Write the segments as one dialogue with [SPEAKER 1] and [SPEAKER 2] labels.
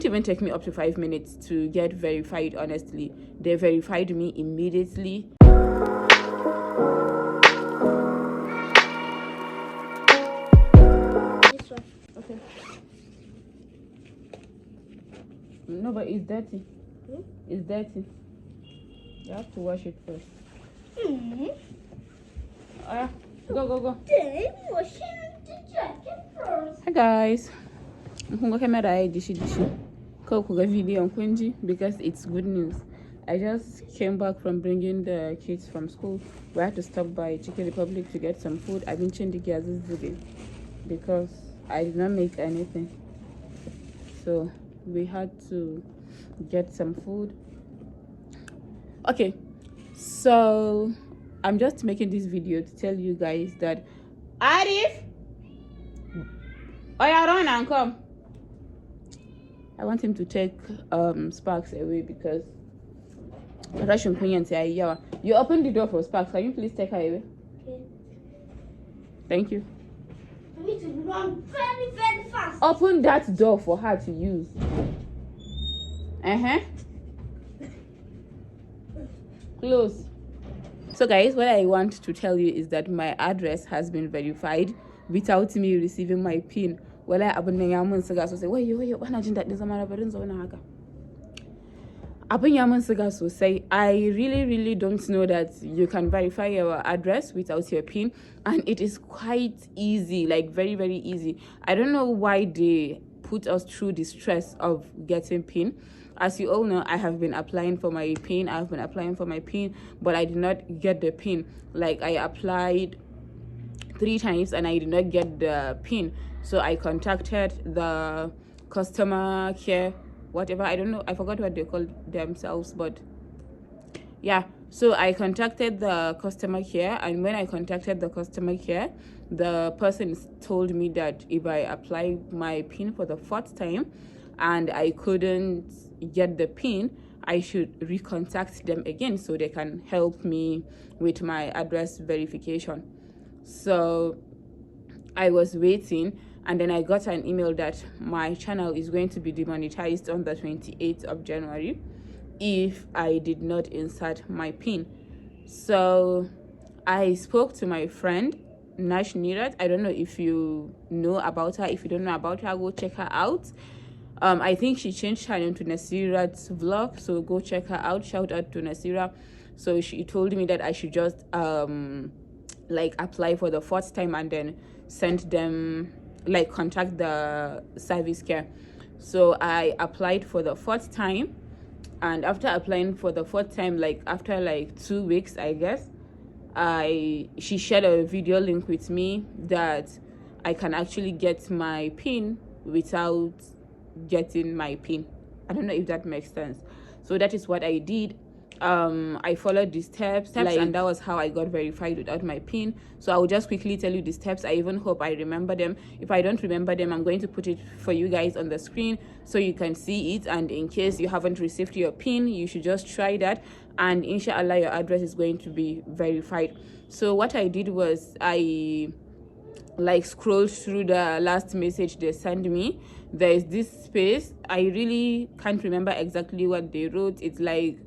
[SPEAKER 1] It didn't even take me up to 5 minutes to get verified. Honestly, they verified me immediately.
[SPEAKER 2] This one.
[SPEAKER 1] Okay. No, but it's dirty. It's dirty. You have to wash it first. Go.
[SPEAKER 2] Then washing the jacket first.
[SPEAKER 1] Hi guys. Video because it's good news. I just came back from bringing the kids from school. We had to stop by Chicken Republic to get some food. I've been changing the today because I did not make anything. So we had to get some food. Okay, so I'm just making this video to tell you guys that Arif, run and come. I want him to take Sparks away because Russian Queen say, you open the door for Sparks. Can you please take her away?
[SPEAKER 2] Okay.
[SPEAKER 1] Thank you.
[SPEAKER 2] I need to run very, very fast.
[SPEAKER 1] Open that door for her to use. Close. So guys, what I want to tell you is that my address has been verified without me receiving my PIN. Well, I abun yamun siga sosai. Wai bana jin dadin zama na barin zauna haka. Abun yamun siga sosai. I really don't know that you can verify your address without your PIN, and it is quite easy, like very easy. I don't know why they put us through the stress of getting PIN. As you all know, I have been applying for my PIN. But I did not get the PIN. Like, I applied 3 times and I did not get the PIN. So I contacted the customer care, whatever. I don't know. I forgot what they call themselves, but yeah. So I contacted the customer care, and when I contacted the customer care, the person told me that if I apply my PIN for the 4th time and I couldn't get the PIN, I should recontact them again so they can help me with my address verification. So I was waiting, and then I got an email that my channel is going to be demonetized on the 28th of January if I did not insert my PIN. So I spoke to my friend Nash Nirat. I don't know if you know about her. If you don't know about her, go check her out. I think she changed her name to Nasirat's vlog, so go check her out. Shout out to Nasira. So she told me that I should just like apply for the 4th time and then send them, like, contact the service care. So I applied for the 4th time, and after applying for the 4th time, like after like 2 weeks, I guess, she shared a video link with me that I can actually get my PIN without getting my PIN. I don't know if that makes sense. So that is what I did. I followed the steps, and that was how I got verified without my PIN. So I will just quickly tell you the steps. I even hope I remember them. If I don't remember them, I'm going to put it for you guys on the screen so you can see it, and in case you haven't received your PIN, you should just try that, and inshallah your address is going to be verified. So what I did was I like scrolled through the last message they sent me. There is this space. I really can't remember exactly what they wrote. It's like,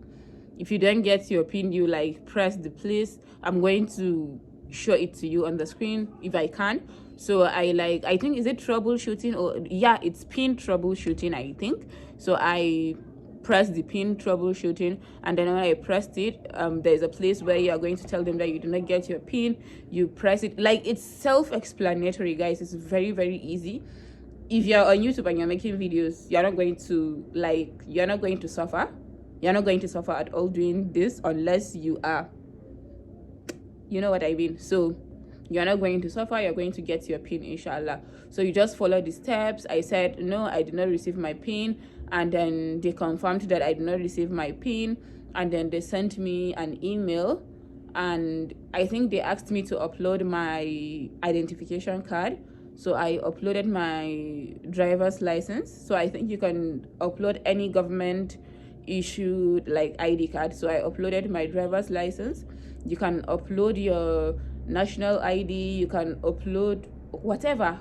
[SPEAKER 1] if you don't get your PIN, you like press the place. I'm going to show it to you on the screen if I can. So I think, is it troubleshooting, or yeah, it's PIN troubleshooting, I think. So I pressed the PIN troubleshooting, and then when I pressed it, there's a place where you are going to tell them that you do not get your PIN. You press it. Like, it's self-explanatory, guys. It's very easy. If you're on YouTube and you're making videos, you're not going to suffer. You're not going to suffer at all doing this, unless you are, you know what I mean. So you're not going to suffer. You're going to get your PIN, inshallah. So you just follow the steps. I said, no, I did not receive my PIN, and then they confirmed that I did not receive my PIN, and then they sent me an email, and I think they asked me to upload my identification card. So I uploaded my driver's license. So I think you can upload any government issued like ID card. So I uploaded my driver's license. You can upload your national ID. You can upload whatever,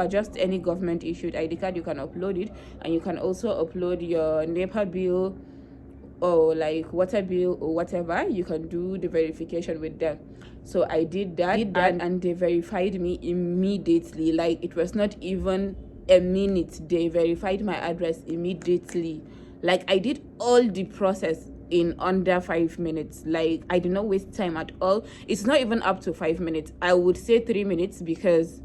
[SPEAKER 1] just any government issued ID card, you can upload it. And you can also upload your NEPA bill or like water bill or whatever. You can do the verification with them. So I did that, and they verified me immediately. Like, it was not even a minute. They verified my address immediately. Like, I did all the process in under 5 minutes. Like, I did not waste time at all. It's not even up to 5 minutes. I would say 3 minutes, because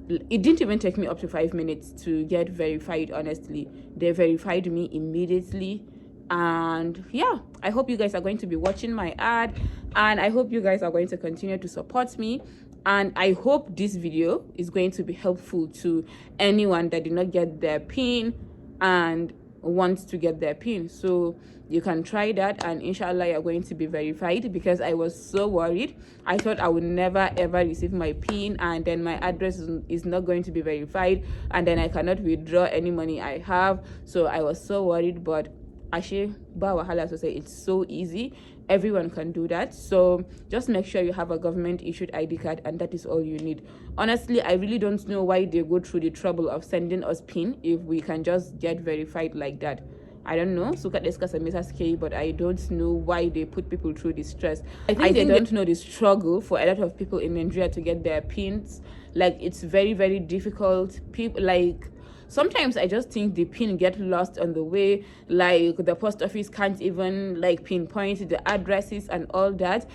[SPEAKER 1] it didn't even take me up to 5 minutes to get verified. Honestly, they verified me immediately. And yeah, I hope you guys are going to be watching my ad, and I hope you guys are going to continue to support me. And I hope this video is going to be helpful to anyone that did not get their PIN and wants to get their PIN. So you can try that, and inshallah you're going to be verified, because I was so worried. I thought I would never ever receive my PIN, and then my address is not going to be verified, and then I cannot withdraw any money I have. So I was so worried, but Ashe ba wahala, so say it's so easy. Everyone can do that. So just make sure you have a government issued ID card, and that is all you need. Honestly, I really don't know why they go through the trouble of sending us PIN if we can just get verified like that. I don't know, but I don't know why they put people through this stress. I think they don't know the struggle for a lot of people in Nigeria to get their PINs. Like, it's very, very difficult. People, like, sometimes I just think the PIN get lost on the way. Like, the post office can't even like pinpoint the addresses and all that.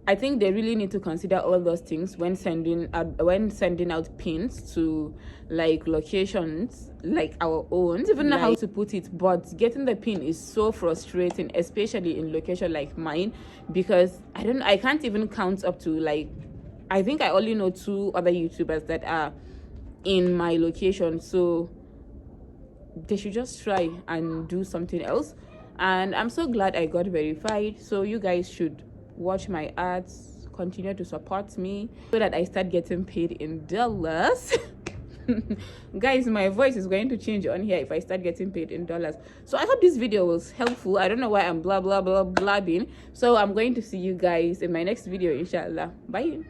[SPEAKER 1] I think they really need to consider all those things when sending out PINs to like locations like our own. I don't even know how to put it, but getting the PIN is so frustrating, especially in location like mine, because I can't even count up to, like, I think I only know 2 other YouTubers that are in my location. So they should just try and do something else. And I'm so glad I got verified. So you guys should watch my ads, continue to support me so that I start getting paid in dollars. Guys, my voice is going to change on here if I start getting paid in dollars. So I hope this video was helpful. I don't know why I'm blah blah blah blabbing. So I'm going to see you guys in my next video, inshallah. Bye.